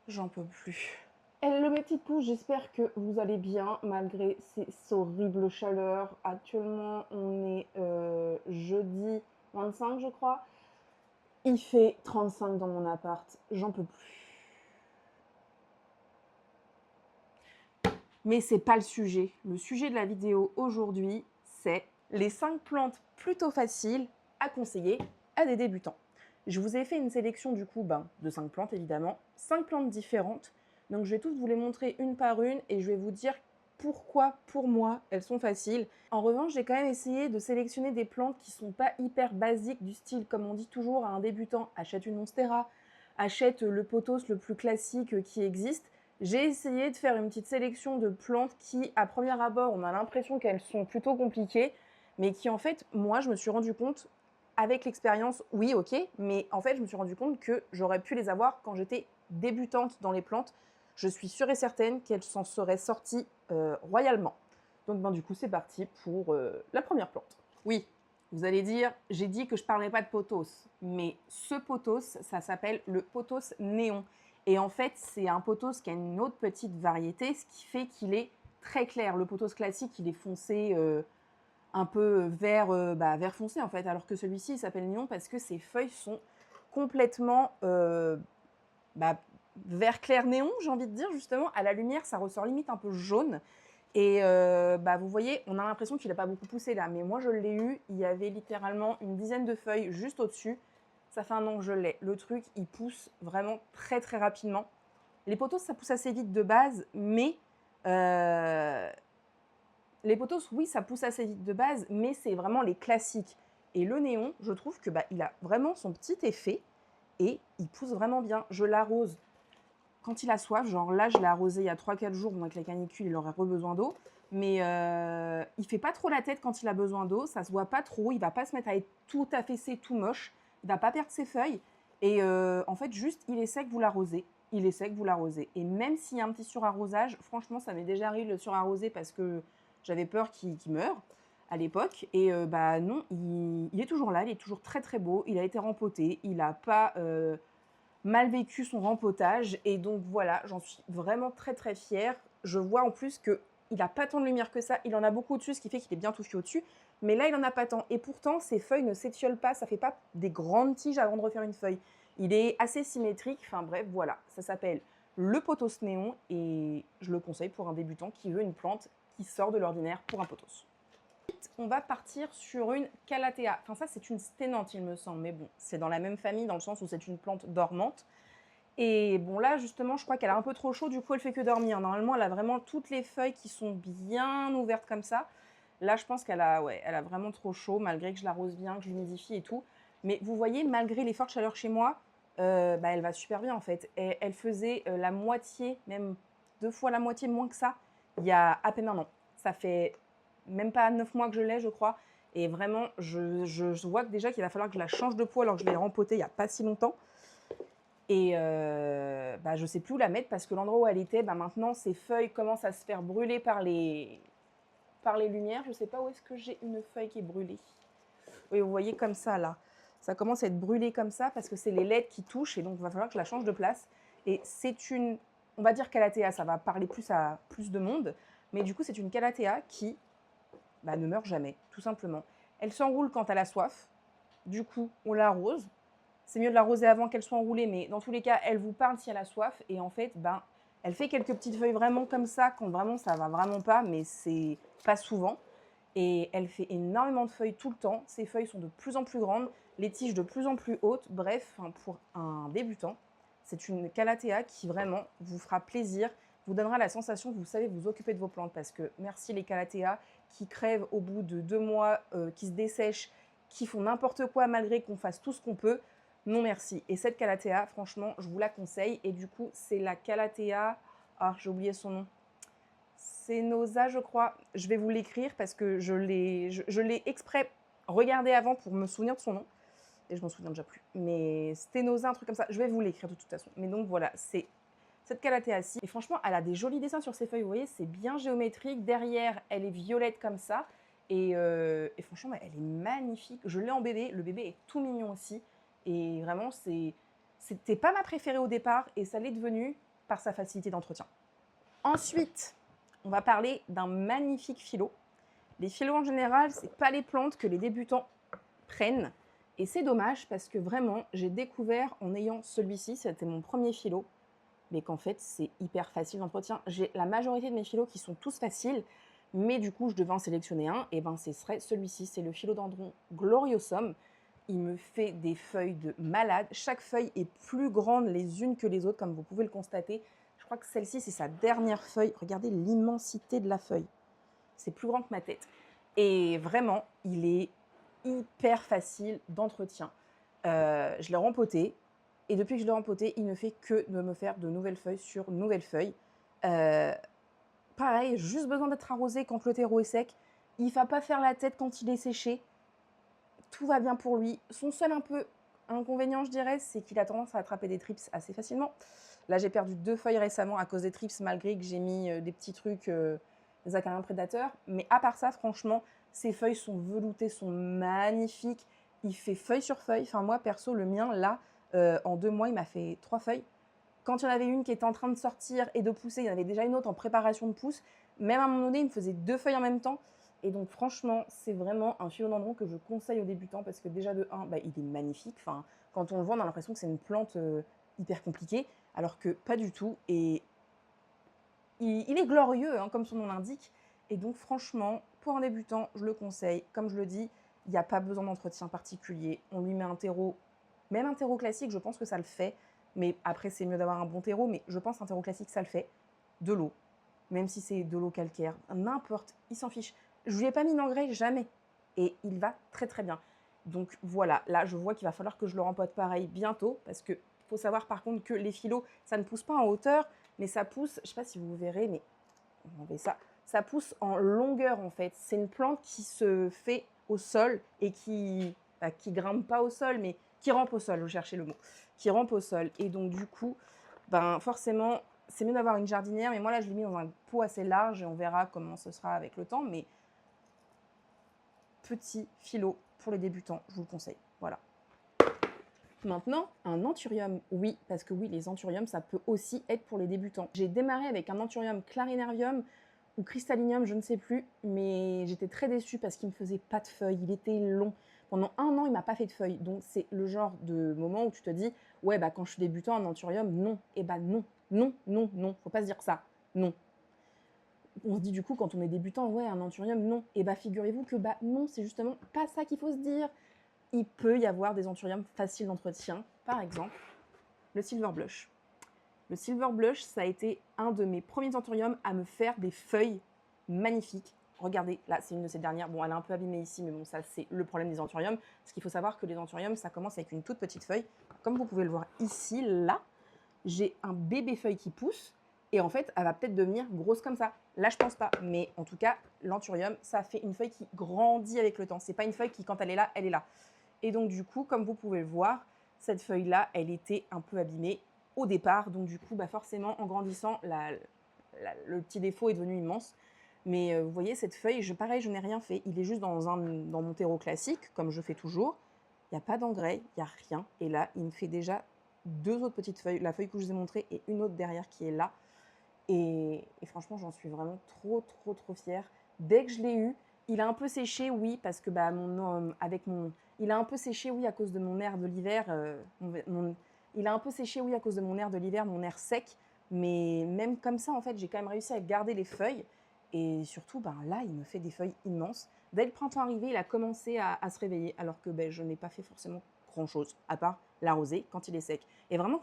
J'en peux plus. Hello mes petites pousses, j'espère que vous allez bien malgré ces horribles chaleurs. Actuellement, on est jeudi 25, je crois. Il fait 35 dans mon appart. J'en peux plus. Mais c'est pas le sujet. Le sujet de la vidéo aujourd'hui, c'est les 5 plantes plutôt faciles à conseiller à des débutants. Je vous ai fait une sélection du coup de 5 plantes évidemment, 5 plantes différentes. Donc je vais toutes vous les montrer une par une et je vais vous dire pourquoi pour moi elles sont faciles. En revanche, j'ai quand même essayé de sélectionner des plantes qui sont pas hyper basiques du style comme on dit toujours à un débutant, achète une monstera, achète le pothos le plus classique qui existe. J'ai essayé de faire une petite sélection de plantes qui, à premier abord, on a l'impression qu'elles sont plutôt compliquées, mais qui, en fait, moi, je me suis rendu compte, avec l'expérience, oui, ok, mais en fait, je me suis rendu compte que j'aurais pu les avoir quand j'étais débutante dans les plantes. Je suis sûre et certaine qu'elles s'en seraient sorties royalement. Donc, du coup, c'est parti pour la première plante. Oui, vous allez dire, j'ai dit que je ne parlerais pas de pothos, mais ce pothos, ça s'appelle le pothos néon. Et en fait, c'est un pothos qui a une autre petite variété, ce qui fait qu'il est très clair. Le pothos classique, il est foncé, un peu vert, vert foncé en fait, alors que celui-ci, il s'appelle néon parce que ses feuilles sont complètement vert clair néon, j'ai envie de dire, justement. À la lumière, ça ressort limite un peu jaune. Et vous voyez, on a l'impression qu'il n'a pas beaucoup poussé là, mais moi je l'ai eu, il y avait littéralement une dizaine de feuilles juste au-dessus. Ça fait un an que je l'ai. Le truc, il pousse vraiment très très rapidement. Les pothos, ça pousse assez vite de base, mais les pothos, oui, ça pousse assez vite de base, mais c'est vraiment les classiques. Et le néon, je trouve que il a vraiment son petit effet et il pousse vraiment bien. Je l'arrose quand il a soif, genre là, je l'ai arrosé il y a 3-4 jours, bon, avec la canicule, il aurait besoin d'eau. Mais il fait pas trop la tête quand il a besoin d'eau, ça se voit pas trop, il va pas se mettre à être tout affaissé, tout moche, il va pas perdre ses feuilles. Et en fait, juste, il est sec, vous l'arrosez. Il est sec, vous l'arrosez. Et même s'il y a un petit surarrosage, franchement, ça m'est déjà arrivé de le surarroser parce que j'avais peur qu'il meure à l'époque. Et non, il est toujours là, il est toujours très très beau, il a été rempoté, il a pas mal vécu son rempotage. Et donc voilà, j'en suis vraiment très très fière. Je vois en plus qu'il n'a pas tant de lumière que ça. Il en a beaucoup au-dessus, ce qui fait qu'il est bien touffu au-dessus. Mais là, il n'en a pas tant. Et pourtant, ses feuilles ne s'étiolent pas. Ça ne fait pas des grandes tiges avant de refaire une feuille. Il est assez symétrique. Enfin bref, voilà. Ça s'appelle le pothos néon. Et je le conseille pour un débutant qui veut une plante qui sort de l'ordinaire pour un pothos. On va partir sur une calathea. Enfin, ça, c'est une sténante, il me semble. Mais bon, c'est dans la même famille, dans le sens où c'est une plante dormante. Et bon, là, justement, je crois qu'elle a un peu trop chaud, du coup, elle fait que dormir. Normalement, elle a vraiment toutes les feuilles qui sont bien ouvertes comme ça. Là, je pense qu'elle a, ouais, elle a vraiment trop chaud, malgré que je l'arrose bien, que je l'humidifie et tout. Mais vous voyez, malgré les fortes chaleurs chez moi, elle va super bien, en fait. Et elle faisait la moitié, même 2 fois la moitié moins que ça, il y a à peine un an. Ça fait même pas 9 mois que je l'ai, je crois. Et vraiment, je vois que déjà qu'il va falloir que je la change de pot alors que je l'ai rempotée il n'y a pas si longtemps. Et je ne sais plus où la mettre parce que l'endroit où elle était, maintenant, ses feuilles commencent à se faire brûler par les lumières. Je ne sais pas où est-ce que j'ai une feuille qui est brûlée. Oui, vous voyez comme ça, là. Ça commence à être brûlé comme ça parce que c'est les LED qui touchent et donc il va falloir que je la change de place. Et c'est une, on va dire calathea, ça va parler plus à plus de monde, mais du coup, c'est une calathea qui ne meurt jamais, tout simplement. Elle s'enroule quand elle a soif. Du coup, on l'arrose. C'est mieux de l'arroser avant qu'elle soit enroulée, mais dans tous les cas, elle vous parle si elle a soif. Et en fait, elle fait quelques petites feuilles vraiment comme ça, quand vraiment ça va vraiment pas, mais c'est pas souvent. Et elle fait énormément de feuilles tout le temps. Ses feuilles sont de plus en plus grandes, les tiges de plus en plus hautes. Bref, pour un débutant, c'est une calathea qui vraiment vous fera plaisir, vous donnera la sensation que vous savez vous occuper de vos plantes. Parce que merci les calatheas qui crèvent au bout de 2 mois, qui se dessèchent, qui font n'importe quoi malgré qu'on fasse tout ce qu'on peut. Non merci. Et cette calathea, franchement, je vous la conseille. Et du coup, c'est la calathea... Ah, j'ai oublié son nom. Cénosa, je crois. Je vais vous l'écrire parce que je l'ai exprès regardé avant pour me souvenir de son nom. Et je m'en souviens déjà plus. Mais Sténosa, un truc comme ça. Je vais vous l'écrire de toute façon. Mais donc voilà, c'est cette calathea-ci. Et franchement, elle a des jolis dessins sur ses feuilles. Vous voyez, c'est bien géométrique. Derrière, elle est violette comme ça. Et franchement, elle est magnifique. Je l'ai en bébé. Le bébé est tout mignon aussi. Et vraiment, c'était pas ma préférée au départ. Et ça l'est devenu. par sa facilité d'entretien. Ensuite, on va parler d'un magnifique philo. Les philos en général, ce n'est pas les plantes que les débutants prennent. Et c'est dommage parce que vraiment, j'ai découvert en ayant celui-ci, c'était mon premier philo, mais qu'en fait, c'est hyper facile d'entretien. J'ai la majorité de mes philos qui sont tous faciles, mais du coup, je devais en sélectionner un, et ben ce serait celui-ci, c'est le philodendron gloriosum. Il me fait des feuilles de malade. Chaque feuille est plus grande les unes que les autres, comme vous pouvez le constater. Je crois que celle-ci, c'est sa dernière feuille. Regardez l'immensité de la feuille. C'est plus grand que ma tête. Et vraiment, il est hyper facile d'entretien. Je l'ai rempoté. Et depuis que je l'ai rempoté, il ne fait que de me faire de nouvelles feuilles sur nouvelles feuilles. Pareil, juste besoin d'être arrosé quand le terreau est sec. Il ne va pas faire la tête quand il est séché. Tout va bien pour lui. Son seul inconvénient, je dirais, c'est qu'il a tendance à attraper des trips assez facilement. Là, j'ai perdu 2 feuilles récemment à cause des trips, malgré que j'ai mis des petits trucs, des acariens prédateurs. Mais à part ça, franchement, ses feuilles sont veloutées, sont magnifiques. Il fait feuille sur feuille. Enfin, moi, perso, le mien, là, en 2 mois, il m'a fait 3 feuilles. Quand il y en avait une qui était en train de sortir et de pousser, il y en avait déjà une autre en préparation de pousse. Même à un moment donné, il me faisait 2 feuilles en même temps. Et donc, franchement, c'est vraiment un philodendron que je conseille aux débutants parce que déjà, de 1, il est magnifique. Enfin, quand on le voit, on a l'impression que c'est une plante hyper compliquée, alors que pas du tout. Et il est glorieux, hein, comme son nom l'indique. Et donc, franchement, pour un débutant, je le conseille. Comme je le dis, il n'y a pas besoin d'entretien particulier. On lui met un terreau, même un terreau classique, je pense que ça le fait. Mais après, c'est mieux d'avoir un bon terreau. Mais je pense qu'un terreau classique, ça le fait. De l'eau, même si c'est de l'eau calcaire, n'importe, il s'en fiche. Je ne lui ai pas mis d'engrais, jamais. Et il va très très bien. Donc voilà, là je vois qu'il va falloir que je le rempote pareil bientôt, parce qu'il faut savoir par contre que les phyllos, ça ne pousse pas en hauteur, mais ça pousse, je ne sais pas si vous verrez, mais on va ça pousse en longueur en fait. C'est une plante qui se fait au sol et qui grimpe pas au sol, mais qui rampe au sol, je cherchais le mot, qui rampe au sol. Et donc du coup, forcément, c'est mieux d'avoir une jardinière, mais moi là je l'ai mis dans un pot assez large et on verra comment ce sera avec le temps, mais petit philo pour les débutants, je vous le conseille. Voilà. Maintenant, un anthurium, oui, parce que oui, les anthuriums, ça peut aussi être pour les débutants. J'ai démarré avec un anthurium clarinervium ou crystallinium, je ne sais plus, mais j'étais très déçue parce qu'il ne me faisait pas de feuilles, il était long. Pendant 1 an, il m'a pas fait de feuilles. Donc, c'est le genre de moment où tu te dis, ouais, quand je suis débutant, un anthurium, non. Eh non, non, non, non, faut pas se dire ça, non. On se dit du coup, quand on est débutant, ouais, un anthurium, non. Et figurez-vous que non, c'est justement pas ça qu'il faut se dire. Il peut y avoir des anthuriums faciles d'entretien, par exemple le silver blush. Le silver blush, ça a été un de mes premiers anthuriums à me faire des feuilles magnifiques. Regardez, là, c'est une de ces dernières. Bon, elle est un peu abîmée ici, mais bon, ça, c'est le problème des anthuriums. Parce qu'il faut savoir que les anthuriums, ça commence avec une toute petite feuille. Comme vous pouvez le voir ici, là, j'ai un bébé feuille qui pousse. Et en fait, elle va peut-être devenir grosse comme ça. Là, je pense pas. Mais en tout cas, l'anthurium, ça fait une feuille qui grandit avec le temps. C'est pas une feuille qui, quand elle est là, elle est là. Et donc, du coup, comme vous pouvez le voir, cette feuille-là, elle était un peu abîmée au départ. Donc, du coup, forcément, en grandissant, le petit défaut est devenu immense. Mais vous voyez, cette feuille, pareil, je n'ai rien fait. Il est juste dans mon terreau classique, comme je fais toujours. Il n'y a pas d'engrais, il n'y a rien. Et là, il me fait déjà 2 autres petites feuilles. La feuille que je vous ai montrée et une autre derrière qui est là. Et franchement, j'en suis vraiment trop, trop, trop fière. Dès que je l'ai eu, il a un peu séché, oui, parce que il a un peu séché, oui, à cause de mon air de l'hiver. Il a un peu séché, oui, à cause de mon air de l'hiver, mon air sec. Mais même comme ça, en fait, j'ai quand même réussi à garder les feuilles. Et surtout, là, il me fait des feuilles immenses. Dès le printemps arrivé, il a commencé à se réveiller, alors que je n'ai pas fait forcément grand-chose, à part l'arroser quand il est sec. Et vraiment,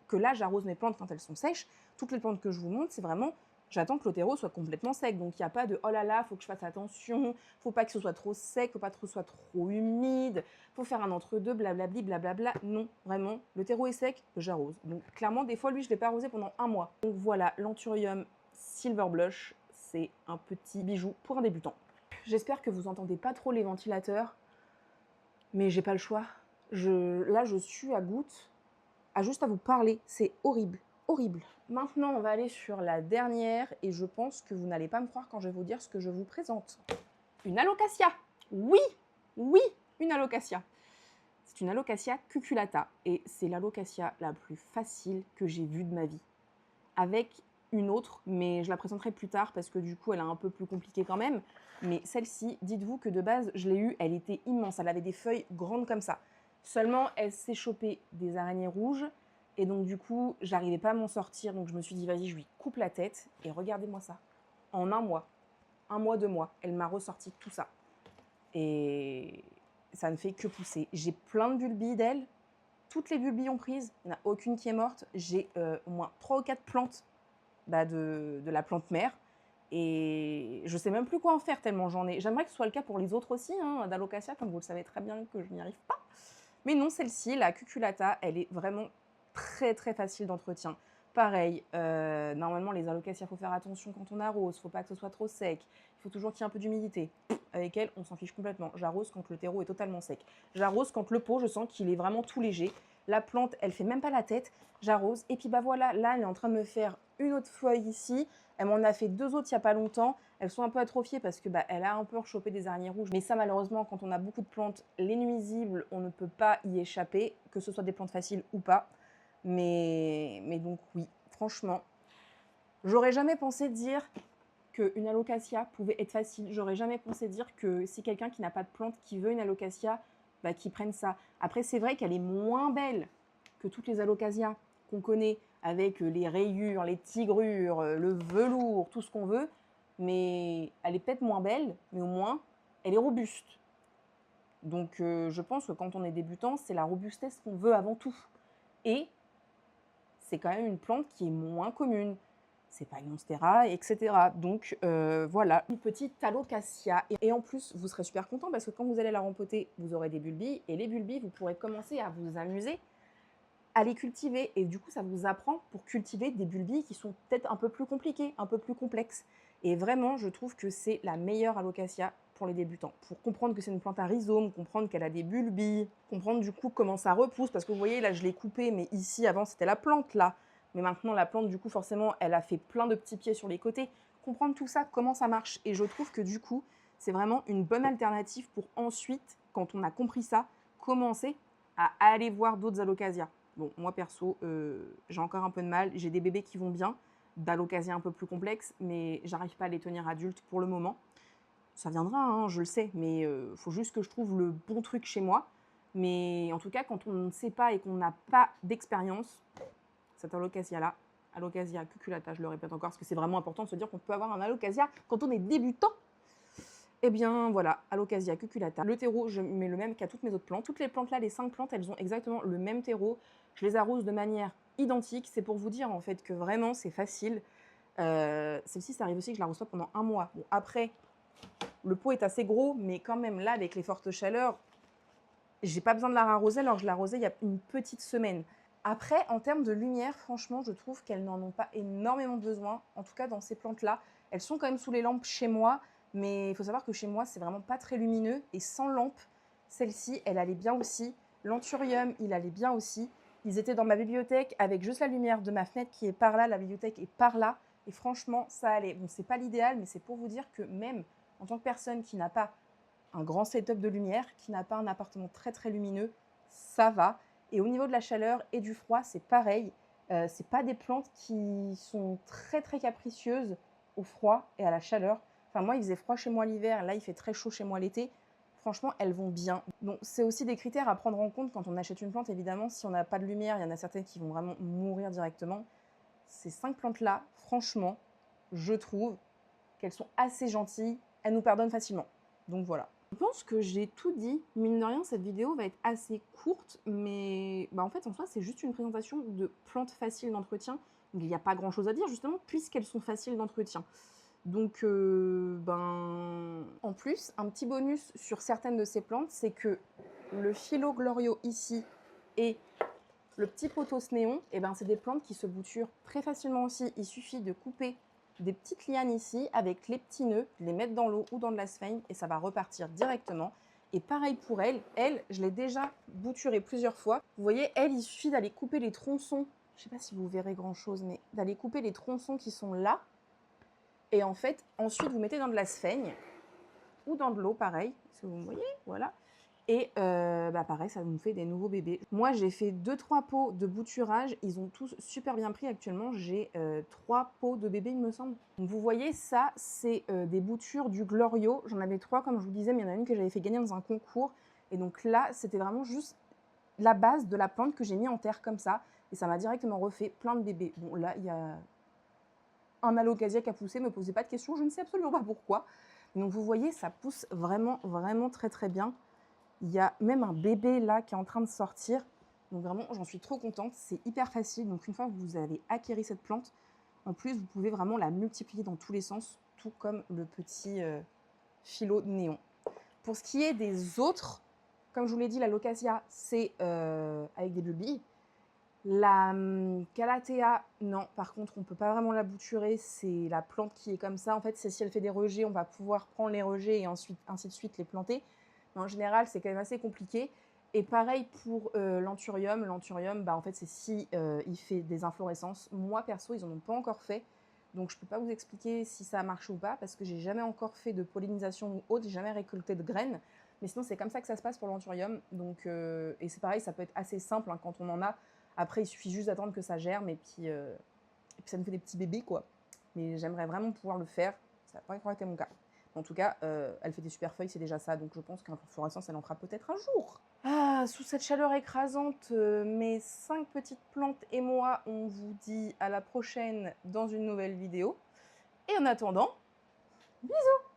que là, j'arrose mes plantes quand elles sont sèches, toutes les plantes que je vous montre, c'est vraiment, j'attends que le terreau soit complètement sec. Donc, il n'y a pas de, oh là là, il faut que je fasse attention, faut pas que ce soit trop sec, faut pas que ce soit trop humide, faut faire un entre-deux, blablabli, blablabla. Non, vraiment, le terreau est sec, j'arrose. Donc, clairement, des fois, lui, je ne l'ai pas arrosé pendant 1 mois. Donc, voilà, l'anthurium silver blush, c'est un petit bijou pour un débutant. J'espère que vous n'entendez pas trop les ventilateurs, mais j'ai pas le choix. Là, je suis à goutte, juste à vous parler. C'est horrible, horrible. Maintenant, on va aller sur la dernière, et je pense que vous n'allez pas me croire quand je vais vous dire ce que je vous présente. Une alocasia. Oui, oui, une alocasia. C'est une alocasia cuculata, et c'est l'alocasia la plus facile que j'ai vue de ma vie. avec une autre, mais je la présenterai plus tard parce que du coup, elle est un peu plus compliquée quand même. Mais celle-ci, dites-vous que de base, je l'ai eue, elle était immense. Elle avait des feuilles grandes comme ça. Seulement, elle s'est chopée des araignées rouges. Et donc, du coup, j'arrivais pas à m'en sortir. Donc, je me suis dit, vas-y, je lui coupe la tête. Et regardez-moi ça. En un mois, 2 mois, elle m'a ressorti tout ça. Et ça ne fait que pousser. J'ai plein de bulbilles d'elle. Toutes les bulbilles ont prise. Il n'y en a aucune qui est morte. J'ai au moins 3 ou 4 plantes de la plante mère. Et je sais même plus quoi en faire tellement j'en ai. J'aimerais que ce soit le cas pour les autres aussi, hein, d'Alocasia, comme vous le savez très bien que je n'y arrive pas. Mais non, celle-ci, la cucullata, elle est vraiment très très facile d'entretien. Pareil, normalement les Alocasia, il faut faire attention quand on arrose, il ne faut pas que ce soit trop sec, il faut toujours qu'il y ait un peu d'humidité. Avec elle, on s'en fiche complètement. J'arrose quand le terreau est totalement sec. J'arrose quand le pot, je sens qu'il est vraiment tout léger. La plante, elle fait même pas la tête. J'arrose. Et puis bah voilà, là, elle est en train de me faire une autre feuille ici. Elle m'en a fait 2 autres il n'y a pas longtemps. Elles sont un peu atrophiées parce que elle a un peu rechopé des araignées rouges. Mais ça, malheureusement, quand on a beaucoup de plantes, les nuisibles, on ne peut pas y échapper, que ce soit des plantes faciles ou pas. Mais donc oui, franchement, j'aurais jamais pensé dire qu'une alocasia pouvait être facile. J'aurais jamais pensé dire que si quelqu'un qui n'a pas de plante, qui veut une alocasia, qu'il prenne ça. Après, c'est vrai qu'elle est moins belle que toutes les alocasias qu'on connaît, avec les rayures, les tigrures, le velours, tout ce qu'on veut. Mais elle est peut-être moins belle, mais au moins, elle est robuste. Donc, je pense que quand on est débutant, c'est la robustesse qu'on veut avant tout. Et c'est quand même une plante qui est moins commune. C'est pas une monstera, etc. Donc voilà, une petite alocasia. Et en plus, vous serez super content parce que quand vous allez la rempoter, vous aurez des bulbilles. Et les bulbilles, vous pourrez commencer à vous amuser à les cultiver. Et du coup, ça vous apprend pour cultiver des bulbilles qui sont peut-être un peu plus compliquées, un peu plus complexes. Et vraiment, je trouve que c'est la meilleure alocasia pour les débutants. Pour comprendre que c'est une plante à rhizome, comprendre qu'elle a des bulbilles, comprendre du coup comment ça repousse. Parce que vous voyez, là, je l'ai coupée, mais ici, avant, c'était la plante, là. Mais maintenant, la plante, du coup, forcément, elle a fait plein de petits pieds sur les côtés. Comprendre tout ça, comment ça marche. Et je trouve que du coup, c'est vraiment une bonne alternative pour ensuite, quand on a compris ça, commencer à aller voir d'autres alocasias. Bon, moi perso, j'ai encore un peu de mal. J'ai des bébés qui vont bien, d'alocasia un peu plus complexes, mais j'arrive pas à les tenir adultes pour le moment. Ça viendra, hein, je le sais, mais faut juste que je trouve le bon truc chez moi. Mais en tout cas, quand on ne sait pas et qu'on n'a pas d'expérience, cette alocasia-là, alocasia cucullata, je le répète encore, parce que c'est vraiment important de se dire qu'on peut avoir un alocasia quand on est débutant. Eh bien voilà, alocasia cucullata. Le terreau, je mets le même qu'à toutes mes autres plantes. Toutes les plantes là, les 5 plantes, elles ont exactement le même terreau. Je les arrose de manière identique. C'est pour vous dire en fait que vraiment c'est facile. Celle-ci, ça arrive aussi que je la reçois pendant un mois. Bon, après, le pot est assez gros, mais quand même là, avec les fortes chaleurs, j'ai pas besoin de la rarroser. Alors je l'ai arrosée il y a une petite semaine. Après, en termes de lumière, franchement, je trouve qu'elles n'en ont pas énormément besoin. En tout cas, dans ces plantes-là, elles sont quand même sous les lampes chez moi. Mais il faut savoir que chez moi, c'est vraiment pas très lumineux. Et sans lampe, celle-ci, elle allait bien aussi. L'anthurium, il allait bien aussi. Ils étaient dans ma bibliothèque avec juste la lumière de ma fenêtre qui est par là. La bibliothèque est par là. Et franchement, ça allait. Bon, c'est pas l'idéal, mais c'est pour vous dire que même en tant que personne qui n'a pas un grand setup de lumière, qui n'a pas un appartement très très lumineux, ça va. Et au niveau de la chaleur et du froid, c'est pareil. C'est pas des plantes qui sont très très capricieuses au froid et à la chaleur. Enfin, moi, il faisait froid chez moi l'hiver, là, il fait très chaud chez moi l'été. Franchement, elles vont bien. Donc, c'est aussi des critères à prendre en compte quand on achète une plante. Évidemment, si on n'a pas de lumière, il y en a certaines qui vont vraiment mourir directement. Ces 5 plantes-là, franchement, je trouve qu'elles sont assez gentilles. Elles nous pardonnent facilement. Donc, voilà. Je pense que j'ai tout dit. Mine de rien, cette vidéo va être assez courte, mais en fait, en soi, c'est juste une présentation de plantes faciles d'entretien. Il n'y a pas grand-chose à dire, justement, puisqu'elles sont faciles d'entretien. Donc, en plus, un petit bonus sur certaines de ces plantes, c'est que le Philo Glorio ici et le petit pothos néon, c'est des plantes qui se bouturent très facilement aussi. Il suffit de couper des petites lianes ici avec les petits nœuds, les mettre dans l'eau ou dans de la sphaigne et ça va repartir directement. Et pareil pour elle, je l'ai déjà bouturée plusieurs fois. Vous voyez, elle, il suffit d'aller couper les tronçons. Je ne sais pas si vous verrez grand-chose, mais d'aller couper les tronçons qui sont là. Et en fait, ensuite, vous mettez dans de la sphaigne ou dans de l'eau, pareil. Est-ce que vous me voyez? Voilà. Et bah pareil, ça nous fait des nouveaux bébés. Moi, j'ai fait 2-3 pots de bouturage. Ils ont tous super bien pris. Actuellement, j'ai 3 pots de bébés, il me semble. Donc, vous voyez, ça, c'est des boutures du Glorio. J'en avais 3, comme je vous disais, mais il y en a une que j'avais fait gagner dans un concours. Et donc là, c'était vraiment juste la base de la plante que j'ai mis en terre comme ça. Et ça m'a directement refait plein de bébés. Bon, là, il y a un alocasia qui a poussé. Ne me posez pas de questions, je ne sais absolument pas pourquoi. Donc, vous voyez, ça pousse vraiment, vraiment très, très bien. Il y a même un bébé là qui est en train de sortir. Donc vraiment, j'en suis trop contente. C'est hyper facile. Donc une fois que vous avez acquéri cette plante, en plus, vous pouvez vraiment la multiplier dans tous les sens, tout comme le petit philo de néon. Pour ce qui est des autres, comme je vous l'ai dit, la locasia, c'est avec des bulbilles. La calathea, non. Par contre, on ne peut pas vraiment la bouturer. C'est la plante qui est comme ça. En fait, c'est si elle fait des rejets, on va pouvoir prendre les rejets et ensuite, ainsi de suite, les planter. Mais en général, c'est quand même assez compliqué. Et pareil pour l'anthurium. L'anthurium, bah, en fait, c'est si il fait des inflorescences. Moi, perso, ils n'en ont pas encore fait. Donc, je ne peux pas vous expliquer si ça a marché ou pas parce que j'ai jamais encore fait de pollinisation ou autre. J'ai jamais récolté de graines. Mais sinon, c'est comme ça que ça se passe pour l'anthurium. Donc, et c'est pareil, ça peut être assez simple hein, quand on en a. Après, il suffit juste d'attendre que ça germe et puis ça nous fait des petits bébés, quoi. Mais j'aimerais vraiment pouvoir le faire. Ça n'a pas encore été mon cas. En tout cas, elle fait des super feuilles, c'est déjà ça. Donc je pense qu'inflorescence, elle en fera peut-être un jour. Ah, sous cette chaleur écrasante, mes 5 petites plantes et moi, on vous dit à la prochaine dans une nouvelle vidéo. Et en attendant, bisous!